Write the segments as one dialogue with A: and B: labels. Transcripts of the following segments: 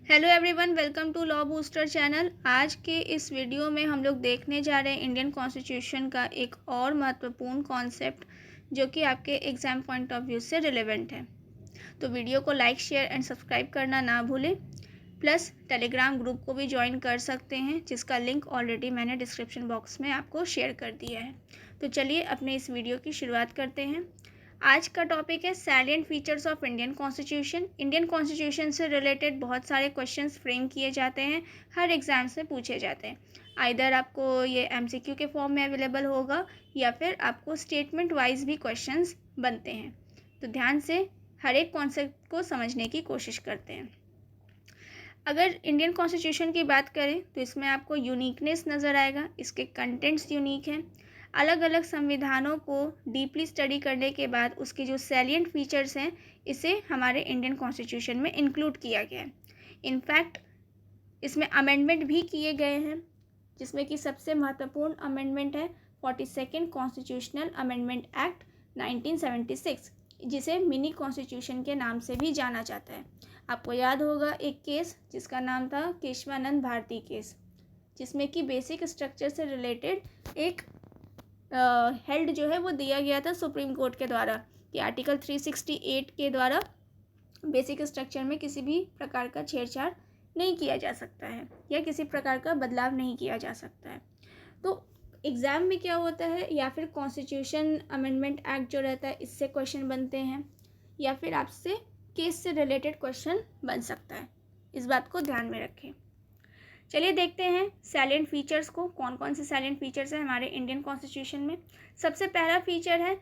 A: Hello everyone, welcome to law booster channel. आज के इस वीडियो में हम लोग देखने जा रहे हैं इंडियन कॉन्स्टिट्यूशन का एक और महत्वपूर्ण कॉन्सेप्ट जो कि आपके एग्ज़ाम पॉइंट ऑफ व्यू से रिलेवेंट है। तो वीडियो को लाइक, शेयर एंड सब्सक्राइब करना ना भूलें। प्लस टेलीग्राम ग्रुप को भी ज्वाइन कर सकते हैं जिसका लिंक ऑलरेडी मैंने डिस्क्रिप्शन बॉक्स में आपको शेयर कर दिया है। तो चलिए अपने इस वीडियो की शुरुआत करते हैं। आज का टॉपिक है salient features of Indian constitution. Indian constitution से रिलेटेड बहुत सारे क्वेश्चंस फ्रेम किए जाते हैं, हर एग्ज़ाम से पूछे जाते हैं। आइदर आपको ये एमसीक्यू के फॉर्म में अवेलेबल होगा या फिर आपको स्टेटमेंट वाइज भी क्वेश्चंस बनते हैं। तो ध्यान से हर एक कॉन्सेप्ट को समझने की कोशिश करते हैं। अगर इंडियन कॉन्स्टिट्यूशन की बात करें तो इसमें आपको यूनिकनेस नज़र आएगा, इसके कंटेंट्स यूनिक हैं। अलग अलग संविधानों को डीपली स्टडी करने के बाद उसके जो सैलिएंट फीचर्स हैं इसे हमारे इंडियन कॉन्स्टिट्यूशन में इंक्लूड किया गया है। इनफैक्ट इसमें अमेंडमेंट भी किए गए हैं, जिसमें कि सबसे महत्वपूर्ण अमेंडमेंट है 42nd कॉन्स्टिट्यूशनल अमेंडमेंट एक्ट 1976, जिसे मिनी कॉन्स्टिट्यूशन के नाम से भी जाना जाता है। आपको याद होगा एक केस जिसका नाम था केशवानंद भारती केस, जिसमें कि बेसिक स्ट्रक्चर से रिलेटेड एक हेल्ड जो है वो दिया गया था सुप्रीम कोर्ट के द्वारा कि आर्टिकल 368 के द्वारा बेसिक स्ट्रक्चर में किसी भी प्रकार का छेड़छाड़ नहीं किया जा सकता है या किसी प्रकार का बदलाव नहीं किया जा सकता है। तो एग्ज़ाम में क्या होता है, या फिर कॉन्स्टिट्यूशन अमेंडमेंट एक्ट जो रहता है इससे क्वेश्चन बनते हैं या फिर आपसे केस से रिलेटेड क्वेश्चन बन सकता है। इस बात को ध्यान में रखें। चलिए देखते हैं सैलिएंट फीचर्स को। कौन कौन से सैलिएंट फीचर्स हैं हमारे इंडियन कॉन्स्टिट्यूशन में। सबसे पहला फीचर है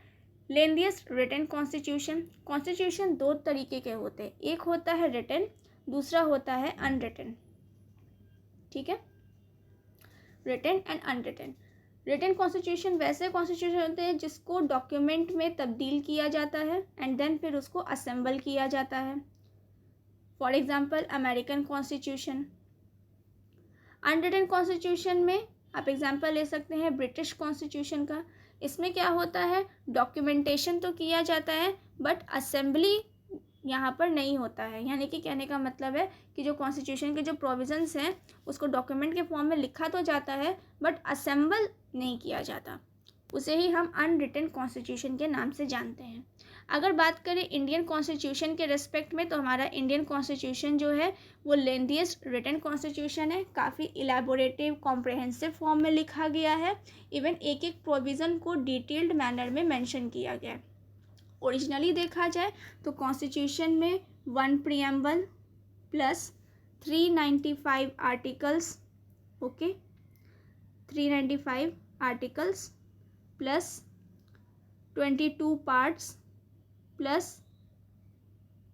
A: लेंथीएस्ट रिटन कॉन्स्टिट्यूशन। कॉन्स्टिट्यूशन दो तरीके के होते हैं, एक होता है रिटन, दूसरा होता है अनरिटन। ठीक है, written and unwritten. Written constitution वैसे कॉन्स्टिट्यूशन होते हैं जिसको डॉक्यूमेंट में तब्दील किया जाता है एंड देन फिर उसको असेंबल किया जाता है। For example American constitution. Unwritten constitution में आप एग्जांपल ले सकते हैं ब्रिटिश कॉन्स्टिट्यूशन का। इसमें क्या होता है, डॉक्यूमेंटेशन तो किया जाता है बट असेंबली यहाँ पर नहीं होता है। यानी कि कहने का मतलब है कि जो कॉन्स्टिट्यूशन के जो प्रोविजंस हैं उसको डॉक्यूमेंट के फॉर्म में लिखा तो जाता है बट असेंबल नहीं किया जाता। उसे ही हम अनरिटन कॉन्स्टिट्यूशन के नाम से जानते हैं। अगर बात करें इंडियन कॉन्स्टिट्यूशन के रिस्पेक्ट में तो हमारा इंडियन कॉन्स्टिट्यूशन जो है वो लेंथीएस्ट रिटन कॉन्स्टिट्यूशन है। काफ़ी इलेबोरेटिव कॉम्प्रहेंसिव फॉर्म में लिखा गया है। इवन एक एक प्रोविज़न को डिटेल्ड मैनर में मेंशन किया गया है। ओरिजिनली देखा जाए तो कॉन्स्टिट्यूशन में 1 preamble plus 395 articles, okay, 395 articles plus 22 parts plus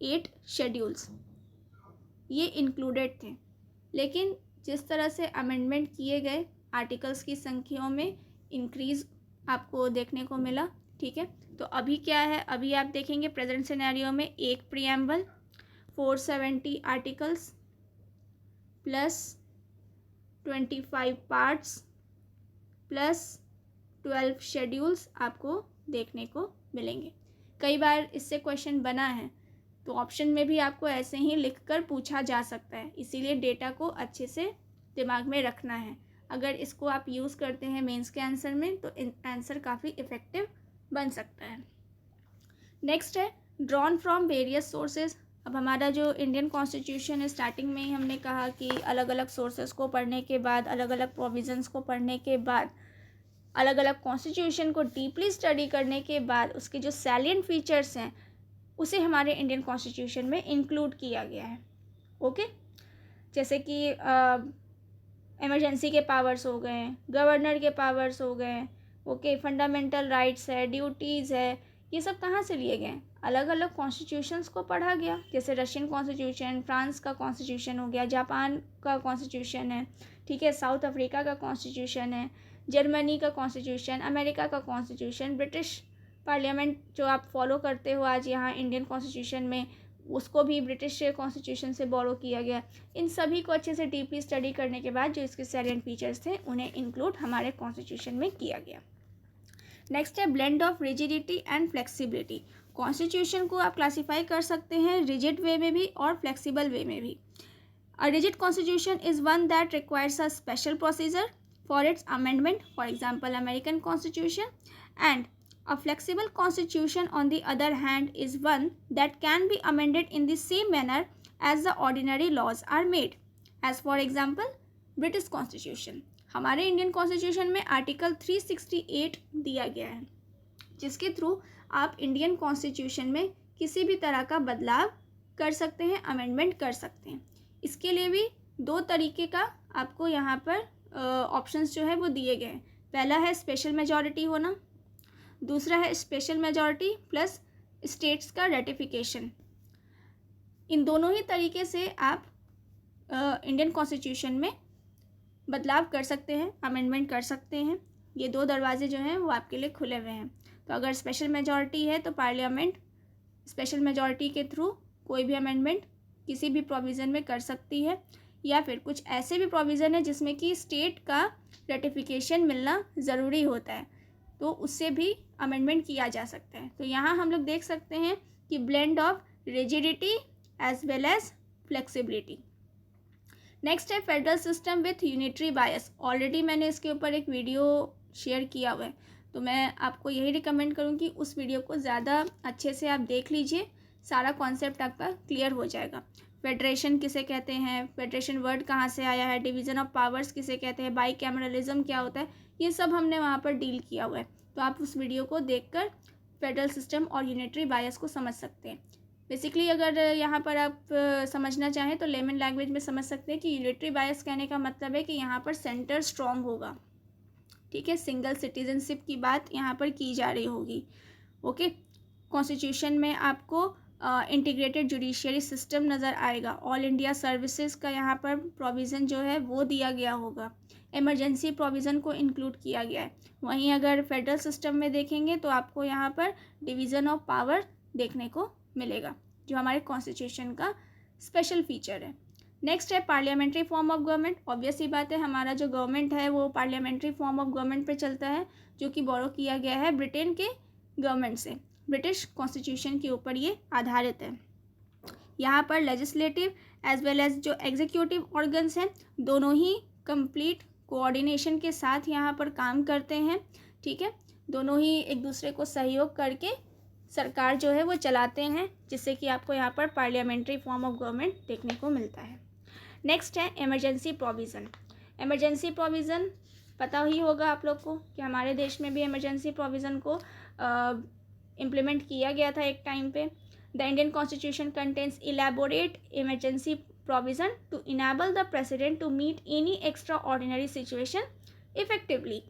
A: 8 schedules ये इंक्लूडेड थे। लेकिन जिस तरह से अमेंडमेंट किए गए आर्टिकल्स की संख्याओं में इंक्रीज़ आपको देखने को मिला। ठीक है, तो अभी क्या है, अभी आप देखेंगे प्रेजेंट सिनेरियो में एक preamble, 470 articles plus 25 parts plus 12 schedules आपको देखने को मिलेंगे। कई बार इससे क्वेश्चन बना है तो ऑप्शन में भी आपको ऐसे ही लिखकर पूछा जा सकता है, इसीलिए डेटा को अच्छे से दिमाग में रखना है। अगर इसको आप यूज़ करते हैं मेंस के आंसर में तो आंसर काफ़ी इफ़ेक्टिव बन सकता है। नेक्स्ट है ड्रॉन फ्रॉम वेरियस सोर्सेज। अब हमारा जो इंडियन कॉन्स्टिट्यूशन है, स्टार्टिंग में ही हमने कहा कि अलग अलग सोर्सेज को पढ़ने के बाद, अलग अलग प्रोविजंस को पढ़ने के बाद, अलग अलग कॉन्स्टिट्यूशन को डीपली स्टडी करने के बाद उसके जो सैलिएंट फीचर्स हैं उसे हमारे इंडियन कॉन्स्टिट्यूशन में इंक्लूड किया गया है। ओके, जैसे कि इमरजेंसी के पावर्स हो गए, गवर्नर के पावर्स हो गए, ओके, फंडामेंटल राइट्स है, ड्यूटीज़ है, ये सब कहाँ से लिए गए, अलग अलग कॉन्स्टिट्यूशंस को पढ़ा गया। जैसे रशियन कॉन्स्टिट्यूशन, फ्रांस का कॉन्स्टिट्यूशन हो गया, जापान का कॉन्स्टिट्यूशन है, ठीक है, साउथ अफ्रीका का कॉन्स्टिट्यूशन है, जर्मनी का कॉन्स्टिट्यूशन, अमेरिका का कॉन्स्टिट्यूशन, ब्रिटिश पार्लियामेंट जो आप फॉलो करते हो आज यहाँ इंडियन कॉन्स्टिट्यूशन में, उसको भी ब्रिटिश कॉन्स्टिट्यूशन से बोरो किया गया। इन सभी को अच्छे से डीपली स्टडी करने के बाद जो इसके सैलिएंट फीचर्स थे उन्हें इंक्लूड हमारे कॉन्स्टिट्यूशन में किया गया। नेक्स्ट है blend of rigidity and flexibility. Constitution को आप क्लासीफाई कर सकते हैं रिजिड वे में भी और फ्लेक्सिबल वे में भी। A rigid constitution is one that requires a special procedure for its amendment, for example, American Constitution, and a flexible constitution, on the other hand, is one that can be amended in the same manner as the ordinary laws are made. As for example, British Constitution. हमारे Indian constitution में article 368 दिया गया है, जिसके through आप Indian constitution में किसी भी तरह का बदलाव कर सकते हैं, अमेंडमेंट कर सकते हैं। इसके लिए भी दो तरीके का आपको यहाँ पर ऑप्शंस जो है वो दिए गए हैं। पहला है स्पेशल मेजॉरिटी होना, दूसरा है स्पेशल मेजॉरिटी प्लस स्टेट्स का रेटिफिकेशन। इन दोनों ही तरीके से आप इंडियन कॉन्स्टिट्यूशन में बदलाव कर सकते हैं, अमेंडमेंट कर सकते हैं। ये दो दरवाजे जो हैं वो आपके लिए खुले हुए हैं। तो अगर स्पेशल मेजॉरिटी है तो पार्लियामेंट स्पेशल मेजॉरिटी के थ्रू कोई भी अमेंडमेंट किसी भी प्रोविज़न में कर सकती है, या फिर कुछ ऐसे भी प्रोविज़न है जिसमें कि स्टेट का रेटिफिकेशन मिलना ज़रूरी होता है, तो उससे भी अमेंडमेंट किया जा सकता है। तो यहाँ हम लोग देख सकते हैं कि blend of rigidity as well as flexibility. Next है federal system with unitary bias. Already मैंने इसके ऊपर एक वीडियो शेयर किया हुआ है, तो मैं आपको यही रिकमेंड करूँगी उस वीडियो को ज़्यादा अच्छे से आप देख लीजिए, सारा कॉन्सेप्ट आपका क्लियर हो जाएगा। फेडरेशन किसे कहते हैं, फेडरेशन वर्ड कहाँ से आया है, डिवीज़न ऑफ पावर्स किसे कहते हैं, बाई कैमरलिज्म क्या होता है, ये सब हमने वहाँ पर डील किया हुआ है। तो आप उस वीडियो को देखकर फेडरल सिस्टम और यूनिटरी बायस को समझ सकते हैं। बेसिकली अगर यहाँ पर आप समझना चाहें तो लेमन लैंग्वेज में समझ सकते हैं कि यूनिटरी बायस कहने का मतलब है कि यहाँ पर सेंटर स्ट्रॉन्ग होगा, ठीक है, सिंगल सिटीजनशिप की बात यहाँ पर की जा रही होगी। ओके, कॉन्स्टिट्यूशन में आपको इंटीग्रेटेड जुडिशियरी सिस्टम नज़र आएगा, ऑल इंडिया सर्विसेज का यहाँ पर प्रोविज़न जो है वो दिया गया होगा, इमरजेंसी प्रोविज़न को इंक्लूड किया गया है। वहीं अगर फेडरल सिस्टम में देखेंगे तो आपको यहाँ पर डिवीज़न ऑफ पावर देखने को मिलेगा, जो हमारे कॉन्स्टिट्यूशन का स्पेशल फीचर है। नेक्स्ट है parliamentary form of government. Obvious ही बात है, हमारा जो गवर्नमेंट है वो पार्लियामेंट्री फॉर्म ऑफ गवर्नमेंट पे चलता है, जो कि बोरो किया गया है ब्रिटेन के गवर्नमेंट से। ब्रिटिश कॉन्स्टिट्यूशन के ऊपर ये आधारित है। यहाँ पर लेजिस्लेटिव एज वेल एज जो एग्जीक्यूटिव ऑर्गन्स हैं, दोनों ही कंप्लीट कोऑर्डिनेशन के साथ यहाँ पर काम करते हैं, ठीक है, दोनों ही एक दूसरे को सहयोग करके सरकार जो है वो चलाते हैं, जिससे कि आपको यहाँ पर पार्लियामेंट्री फॉर्म ऑफ गवर्नमेंट देखने को मिलता है। नेक्स्ट है इमरजेंसी प्रोविज़न। इमरजेंसी प्रोविज़न पता ही होगा आप लोग को कि हमारे देश में भी इमरजेंसी प्रोविज़न को इम्प्लीमेंट किया गया था एक टाइम पे। The Indian constitution contains elaborate emergency provision to enable the president to meet any extraordinary situation effectively.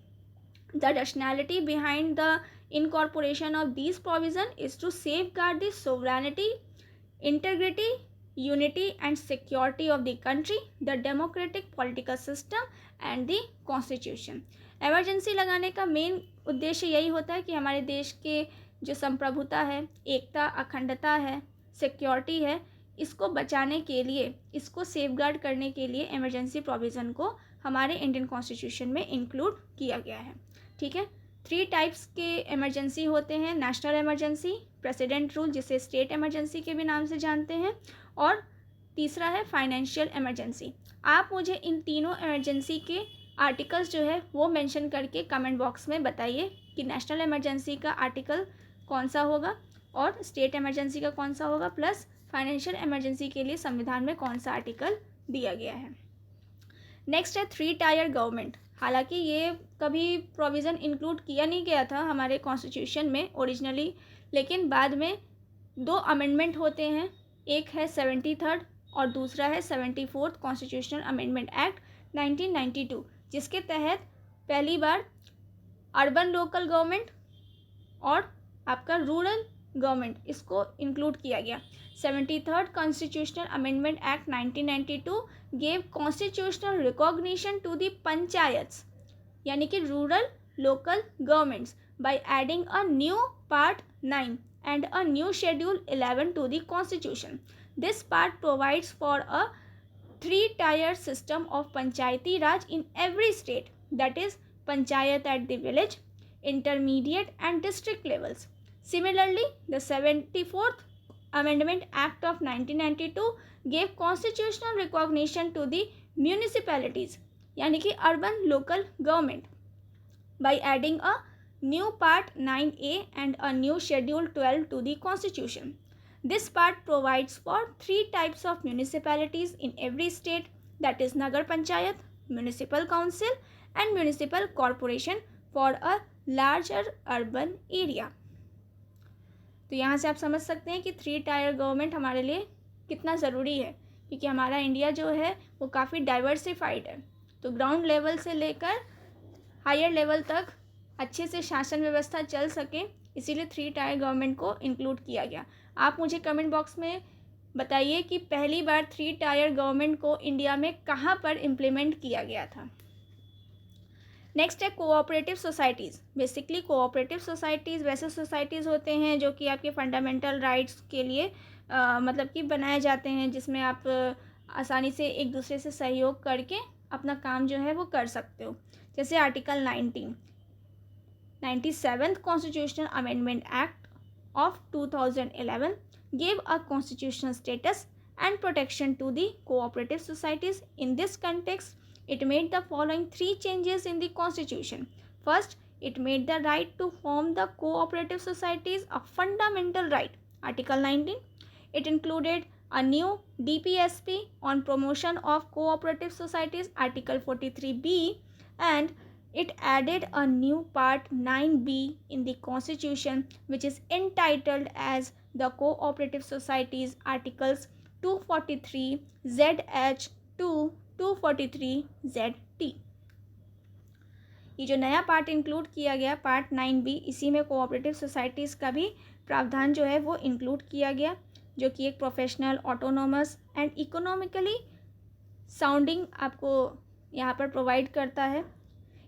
A: The rationality behind the incorporation of these provisions is to safeguard the sovereignty, integrity, unity and security of the country, the democratic political system and the constitution. Emergency लगाने का main उद्देश्य यही होता है कि हमारे देश के जो संप्रभुता है, एकता, अखंडता है, सिक्योरिटी है, इसको बचाने के लिए, इसको सेफगार्ड करने के लिए इमरजेंसी प्रोविज़न को हमारे इंडियन कॉन्स्टिट्यूशन में इंक्लूड किया गया है, ठीक है। 3 टाइप्स के इमरजेंसी होते हैं, नेशनल इमरजेंसी, प्रेसिडेंट रूल जिसे स्टेट इमरजेंसी के भी नाम से जानते हैं, और तीसरा है फाइनेंशियल इमरजेंसी। आप मुझे इन तीनों इमरजेंसी के आर्टिकल्स जो है वो मेंशन करके कमेंट बॉक्स में बताइए कि नेशनल इमरजेंसी का आर्टिकल कौन सा होगा और स्टेट इमरजेंसी का कौन सा होगा, प्लस फाइनेंशियल इमरजेंसी के लिए संविधान में कौन सा आर्टिकल दिया गया है। नेक्स्ट है 3 टायर गवर्नमेंट। हालांकि ये कभी प्रोविज़न इंक्लूड किया नहीं गया था हमारे कॉन्स्टिट्यूशन में ओरिजिनली, लेकिन बाद में 2 अमेंडमेंट होते हैं, एक है 73rd और दूसरा है 74th कॉन्स्टिट्यूशनल अमेंडमेंट एक्ट 1992, जिसके तहत पहली बार अर्बन लोकल गवर्नमेंट और आपका रूरल गवर्नमेंट इसको इंक्लूड किया गया। 73rd constitutional amendment act 1992 gave constitutional recognition to the panchayats, यानी कि rural local governments, by adding a new part 9 and a new schedule 11 to the constitution. This part provides for a 3-tier system of panchayati raj in every state, that is panchayat at the village, intermediate and district levels. Similarly, the 74th Amendment Act of 1992 gave constitutional recognition to the municipalities यानी कि urban local government by adding a new part 9A and a new schedule 12 to the constitution. This part provides for 3 types of municipalities in every state, that is Nagar Panchayat, Municipal Council and Municipal Corporation for a larger urban area. तो यहाँ से आप समझ सकते हैं कि 3 tyre government हमारे लिए कितना ज़रूरी है, क्योंकि हमारा इंडिया जो है वो काफ़ी डाइवर्सिफाइड है। तो ग्राउंड लेवल से लेकर हायर लेवल तक अच्छे से शासन व्यवस्था चल सके, इसीलिए 3 टायर गवर्नमेंट को इंक्लूड किया गया। आप मुझे कमेंट बॉक्स में बताइए कि पहली बार 3 टायर गवर्नमेंट को इंडिया में कहाँ पर इम्प्लीमेंट किया गया था। नेक्स्ट है cooperative societies. Basically cooperative societies वैसे सोसाइटीज़ होते हैं जो कि आपके फंडामेंटल राइट्स के लिए मतलब कि बनाए जाते हैं, जिसमें आप आसानी से एक दूसरे से सहयोग करके अपना काम जो है वो कर सकते हो। जैसे article 97th Constitutional Amendment Act of 2011 gave a constitutional status and protection to the cooperative societies. In this context, it made the following 3 changes in the Constitution. First, it made the right to form the cooperative societies a fundamental right. Article 19. It included a new DPSP on promotion of cooperative societies, Article 43B, and it added a new part 9B in the Constitution, which is entitled as the Cooperative Societies, Articles 243ZH to 243ZT. ये जो नया part include किया गया part 9B, इसी में cooperative societies का भी प्रावधान जो है वो इंक्लूड किया गया, जो कि एक professional, autonomous and economically sounding आपको यहाँ पर प्रोवाइड करता है.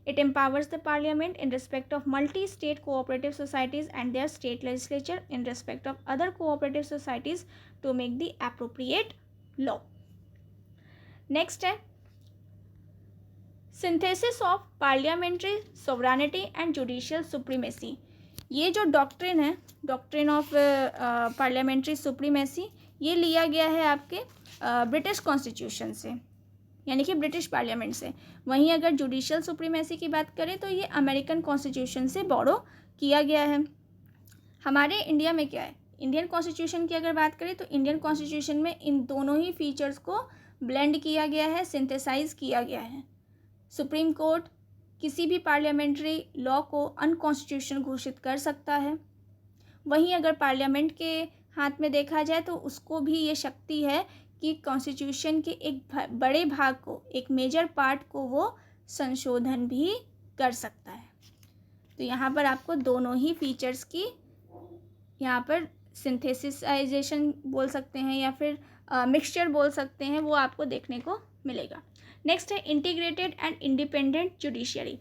A: It empowers the parliament in respect of multi-state cooperative societies and their state legislature in respect of other cooperative societies to make the appropriate law. Next है synthesis of parliamentary sovereignty and judicial supremacy. ये जो doctrine है, doctrine of parliamentary supremacy, ये लिया गया है आपके British constitution से, यानी कि ब्रिटिश पार्लियामेंट से. वहीं अगर जुडिशियल सुप्रीमेसी की बात करें तो ये अमेरिकन कॉन्स्टिट्यूशन से बोरो किया गया है. हमारे इंडिया में क्या है, इंडियन कॉन्स्टिट्यूशन की अगर बात करें तो इंडियन कॉन्स्टिट्यूशन में इन दोनों ही फीचर्स को ब्लेंड किया गया है, सिंथेसाइज किया गया है. सुप्रीम कोर्ट किसी भी पार्लियामेंट्री लॉ को अनकॉन्स्टिट्यूशनल घोषित कर सकता है. वहीं अगर पार्लियामेंट के हाथ में देखा जाए तो उसको भी ये शक्ति है कि कॉन्स्टिट्यूशन के एक बड़े भाग को, एक मेजर पार्ट को वो संशोधन भी कर सकता है. तो यहाँ पर आपको दोनों ही फीचर्स की यहाँ पर सिंथेसिसाइजेशन बोल सकते हैं या फिर मिक्सचर बोल सकते हैं, वो आपको देखने को मिलेगा. नेक्स्ट है इंटीग्रेटेड एंड इंडिपेंडेंट जुडिशियरी.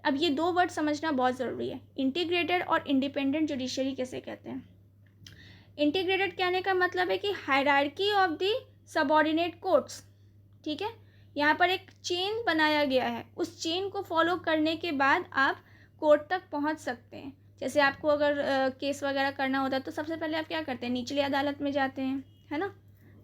A: अब ये दो वर्ड समझना बहुत ज़रूरी है. इंटीग्रेटेड और इंडिपेंडेंट जुडिशियरी कैसे कहते हैं. इंटीग्रेटेड कहने का मतलब है कि hierarchy of the subordinate courts. ठीक है, यहाँ पर एक चेन बनाया गया है, उस चेन को फॉलो करने के बाद आप कोर्ट तक पहुँच सकते हैं. जैसे आपको अगर केस वगैरह करना होता है तो सबसे पहले आप क्या करते हैं, निचली अदालत में जाते हैं, है ना,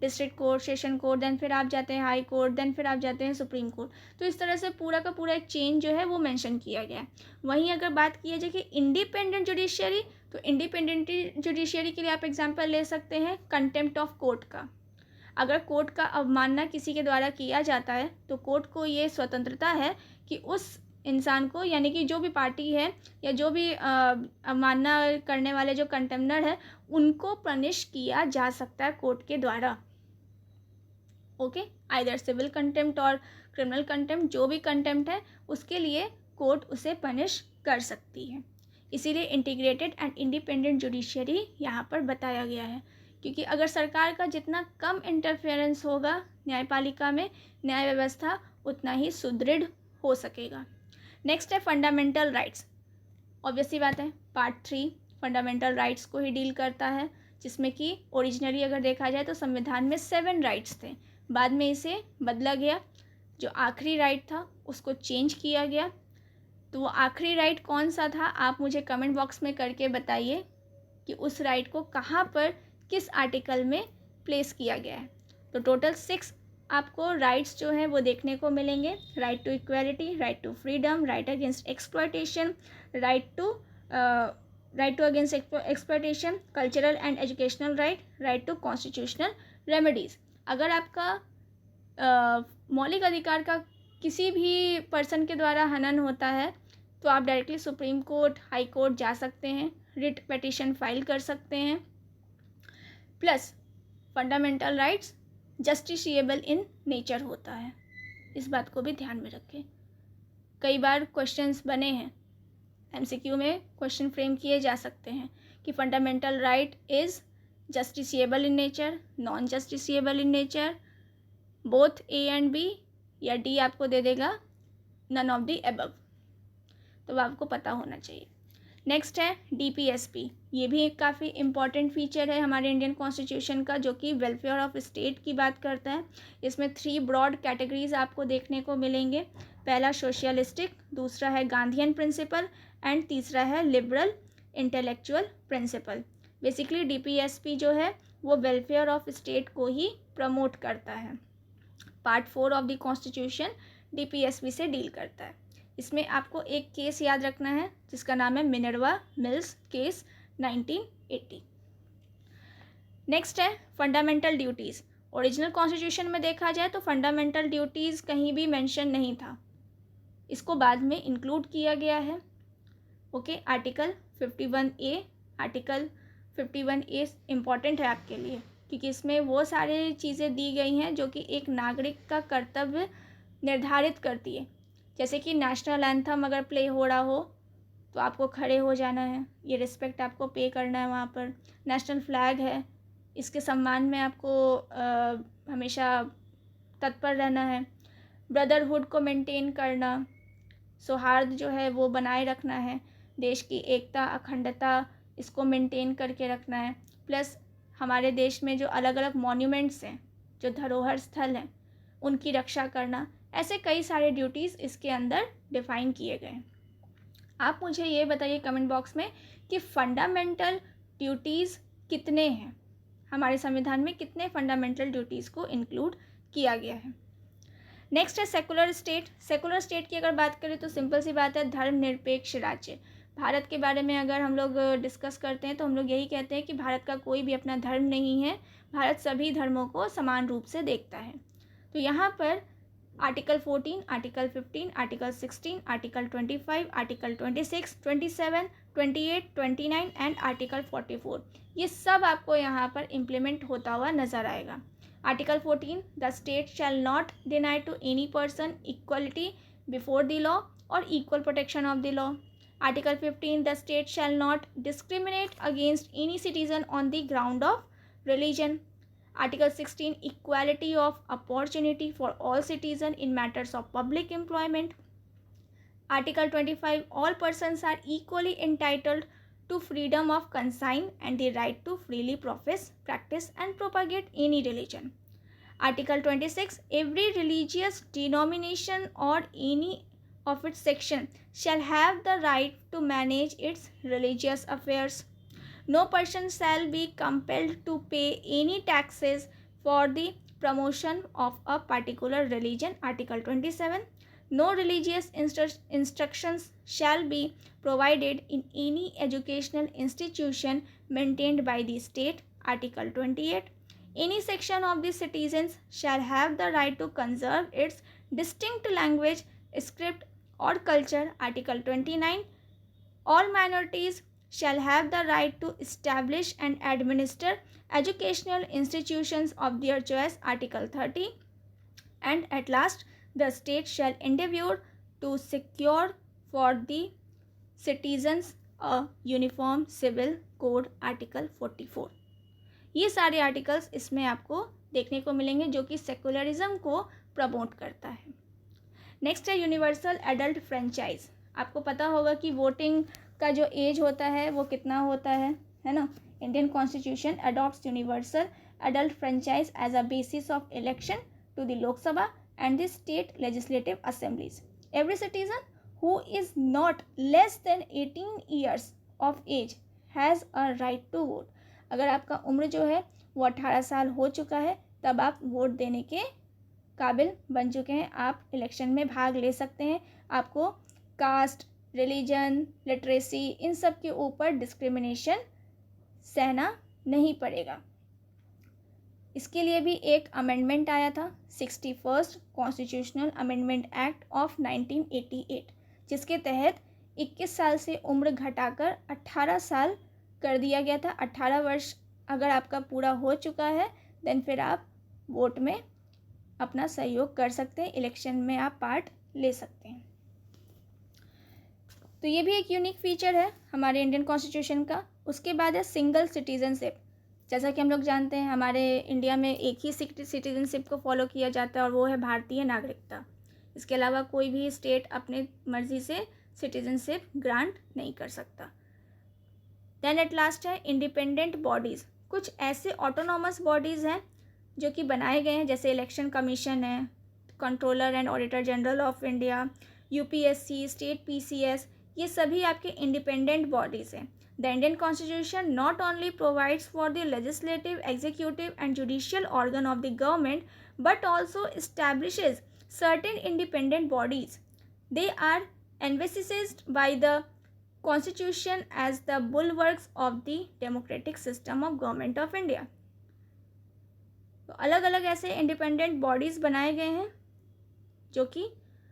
A: district court, session court, then फिर आप जाते हैं हाई कोर्ट, देन फिर आप जाते हैं सुप्रीम कोर्ट. तो इस तरह से पूरा का पूरा एक चेन जो है वो मेंशन किया गया है. वहीं अगर बात की जाए कि इंडिपेंडेंट जुडिशियरी, तो इंडिपेंडेंट जुडिशियरी के लिए आप एग्जांपल ले सकते हैं कंटेम्प्ट ऑफ कोर्ट का. अगर कोर्ट का अवमानना किसी के द्वारा किया जाता है तो कोर्ट को ये स्वतंत्रता है कि उस इंसान को, यानी कि जो भी पार्टी है या जो भी अवमानना करने वाले जो कंटेम्नर है, उनको पनिश किया जा सकता है कोर्ट के द्वारा. ओके, आइदर सिविल कंटेम्प्ट और क्रिमिनल कंटेम्प्ट, जो भी कंटेम्प्ट है उसके लिए कोर्ट उसे पनिश कर सकती है. इसीलिए इंटीग्रेटेड एंड इंडिपेंडेंट जुडिशियरी यहाँ पर बताया गया है, क्योंकि अगर सरकार का जितना कम इंटरफेरेंस होगा न्यायपालिका में, न्याय व्यवस्था उतना ही सुदृढ़ हो सकेगा. नेक्स्ट है फंडामेंटल राइट्स. ऑब्वियसली बात है, पार्ट 3 फंडामेंटल राइट्स को ही डील करता है, जिसमें कि ओरिजिनली अगर देखा जाए तो संविधान में 7 राइट्स थे. बाद में इसे बदला गया, जो आखिरी राइट था उसको चेंज किया गया. तो वो आखिरी राइट कौन सा था, आप मुझे कमेंट बॉक्स में करके बताइए कि उस राइट को कहाँ पर किस आर्टिकल में प्लेस किया गया है। तो टोटल 6 आपको राइट्स जो हैं वो देखने को मिलेंगे। Right to equality, right to freedom, right against exploitation, right to against exploitation, cultural and educational right, right to constitutional remedies. अगर आपका मौलिक अधिकार का किसी भी पर्सन के द्वारा हनन होता है तो आप directly supreme court, high court जा सकते हैं, रिट पिटीशन फाइल कर सकते हैं। Plus fundamental rights justiciable in nature होता है, इस बात को भी ध्यान में रखें। कई बार क्वेश्चंस बने हैं, एमसीक्यू में क्वेश्चन फ्रेम किए जा सकते हैं कि fundamental right is justiciable in nature, non justiciable in nature, both A and B, या डी आपको दे देगा नन ऑफ द एबव। तो आपको पता होना चाहिए। नेक्स्ट है डीपीएसपी। ये भी एक काफ़ी इम्पॉर्टेंट फीचर है हमारे इंडियन कॉन्स्टिट्यूशन का, जो कि वेलफेयर ऑफ स्टेट की बात करता है। इसमें 3 ब्रॉड कैटेगरीज आपको देखने को मिलेंगे। पहला सोशलिस्टिक, दूसरा है गांधीयन प्रिंसिपल एंड तीसरा है liberal intellectual principle. Basically DPSP जो है वो वेलफेयर ऑफ स्टेट को ही प्रमोट करता है। Part 4 of the constitution DPSP से डील करता है। इसमें आपको एक केस याद रखना है जिसका नाम है मिनर्वा मिल्स केस 1980। नेक्स्ट है फंडामेंटल ड्यूटीज़। ओरिजिनल कॉन्स्टिट्यूशन में देखा जाए तो फंडामेंटल ड्यूटीज़ कहीं भी मेंशन नहीं था, इसको बाद में इंक्लूड किया गया है। Okay, article 51A, article 51A important है आपके लिए क्योंकि इसमें वो सारी चीज़ें दी गई हैं जो कि एक नागरिक का कर्तव्य निर्धारित करती है। जैसे कि नेशनल एंथम अगर प्ले हो रहा हो तो आपको खड़े हो जाना है, ये रिस्पेक्ट आपको पे करना है वहाँ पर। नेशनल फ्लैग है, इसके सम्मान में आपको हमेशा तत्पर रहना है। ब्रदरहुड को मेंटेन करना, सौहार्द जो है वो बनाए रखना है, देश की एकता अखंडता इसको मेंटेन करके रखना है। प्लस हमारे देश में जो अलग अलग मॉन्यूमेंट्स हैं, जो धरोहर स्थल हैं, उनकी रक्षा करना, ऐसे कई सारे ड्यूटीज़ इसके अंदर डिफाइन किए गए हैं। आप मुझे ये बताइए कमेंट बॉक्स में कि फंडामेंटल ड्यूटीज़ कितने हैं, हमारे संविधान में कितने फंडामेंटल ड्यूटीज़ को इंक्लूड किया गया है। नेक्स्ट है सेकुलर स्टेट। सेकुलर स्टेट की अगर बात करें तो सिंपल सी बात है, धर्मनिरपेक्ष राज्य। भारत के बारे में अगर हम लोग डिस्कस करते हैं तो हम लोग यही कहते हैं कि भारत का कोई भी अपना धर्म नहीं है, भारत सभी धर्मों को समान रूप से देखता है। तो यहाँ पर article 14, article 15, article 16, article 25, article 26, 27, 28, 29 and article 44, ये सब आपको यहाँ पर इम्प्लीमेंट होता हुआ नज़र आएगा। Article 14, the state shall not deny to any person equality before the law और equal protection of the law. Article 15, the state shall not discriminate against any citizen on the ground of religion. Article 16, equality of opportunity for all citizens in matters of public employment. Article 25, all persons are equally entitled to freedom of conscience and the right to freely profess, practice and propagate any religion. Article 26, every religious denomination or any of its section shall have the right to manage its religious affairs. No person shall be compelled to pay any taxes for the promotion of a particular religion. Article 27. No religious instructions shall be provided in any educational institution maintained by the state. Article 28. Any section of the citizens shall have the right to conserve its distinct language, script or culture. Article 29. All minorities shall have the right to establish and administer educational institutions of their choice. Article 30. And at last, the state shall endeavour to secure for the citizens a uniform civil code. Article 44. ये सारे articles इसमें आपको देखने को मिलेंगे जो कि secularism को प्रमोट करता है। नेक्स्ट है यूनिवर्सल एडल्ट फ्रेंचाइज। आपको पता होगा कि वोटिंग का जो एज होता है वो कितना होता है ना। Indian constitution adopts universal adult franchise as a basis of election to the Lok Sabha and the state legislative assemblies. Every citizen who is not less than 18 years of age has a right to vote. अगर आपका उम्र जो है वो 18 साल हो चुका है तब आप वोट देने के काबिल बन चुके हैं, आप इलेक्शन में भाग ले सकते हैं। आपको कास्ट, रिलीजन, लिटरेसी इन सब के ऊपर डिस्क्रिमिनेशन सहना नहीं पड़ेगा। इसके लिए भी एक अमेंडमेंट आया था 61st constitutional amendment act of 1988, जिसके तहत 21 साल से उम्र घटाकर 18 साल कर दिया गया था। 18 वर्ष अगर आपका पूरा हो चुका है देन फिर आप वोट में अपना सहयोग कर सकते हैं, इलेक्शन में आप पार्ट ले सकते हैं। तो ये भी एक यूनिक फीचर है हमारे इंडियन कॉन्स्टिट्यूशन का। उसके बाद है सिंगल सिटीजनशिप। जैसा कि हम लोग जानते हैं हमारे इंडिया में एक ही सिटीजनशिप को फॉलो किया जाता है और वो है भारतीय नागरिकता। इसके अलावा कोई भी स्टेट अपने मर्जी से सिटीजनशिप ग्रांट नहीं कर सकता। देन एट लास्ट है इंडिपेंडेंट बॉडीज़। कुछ ऐसे ऑटोनॉमस बॉडीज़ हैं जो कि बनाए गए हैं, जैसे इलेक्शन कमीशन है, controller and auditor general of India, UPSC, state PCS, ये सभी आपके इंडिपेंडेंट बॉडीज़ हैं। The Indian Constitution not only provides for the legislative, executive and judicial organ of the government but also establishes certain independent bodies. They are emphasized by the Constitution as the bulwarks of the democratic system of government of India. तो अलग अलग ऐसे independent bodies बनाए गए हैं जो कि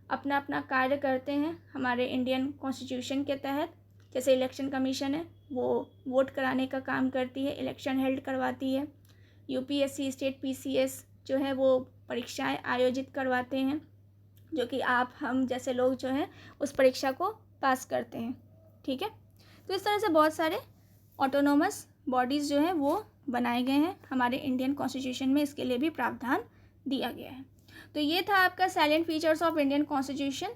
A: अपना अपना कार्य करते हैं हमारे इंडियन कॉन्स्टिट्यूशन के तहत। जैसे इलेक्शन कमीशन है वो वोट कराने का काम करती है, इलेक्शन हेल्ड करवाती है। यूपीएससी, स्टेट पीसीएस जो है वो परीक्षाएं आयोजित करवाते हैं, जो कि आप हम जैसे लोग जो हैं उस परीक्षा को पास करते हैं। ठीक है, तो इस तरह से बहुत सारे ऑटोनोमस बॉडीज़ जो हैं वो बनाए गए हैं हमारे इंडियन कॉन्स्टिट्यूशन में, इसके लिए भी प्रावधान दिया गया है। तो ये था आपका salient features of Indian constitution.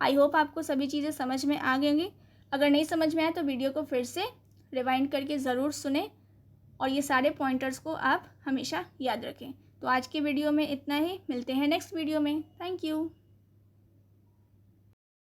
A: I hope आपको सभी चीज़ें समझ में आ गई होंगी। अगर नहीं समझ में आए तो वीडियो को फिर से रिवाइंड करके ज़रूर सुने और ये सारे पॉइंटर्स को आप हमेशा याद रखें। तो आज के वीडियो में इतना ही, मिलते हैं नेक्स्ट वीडियो में। Thank you.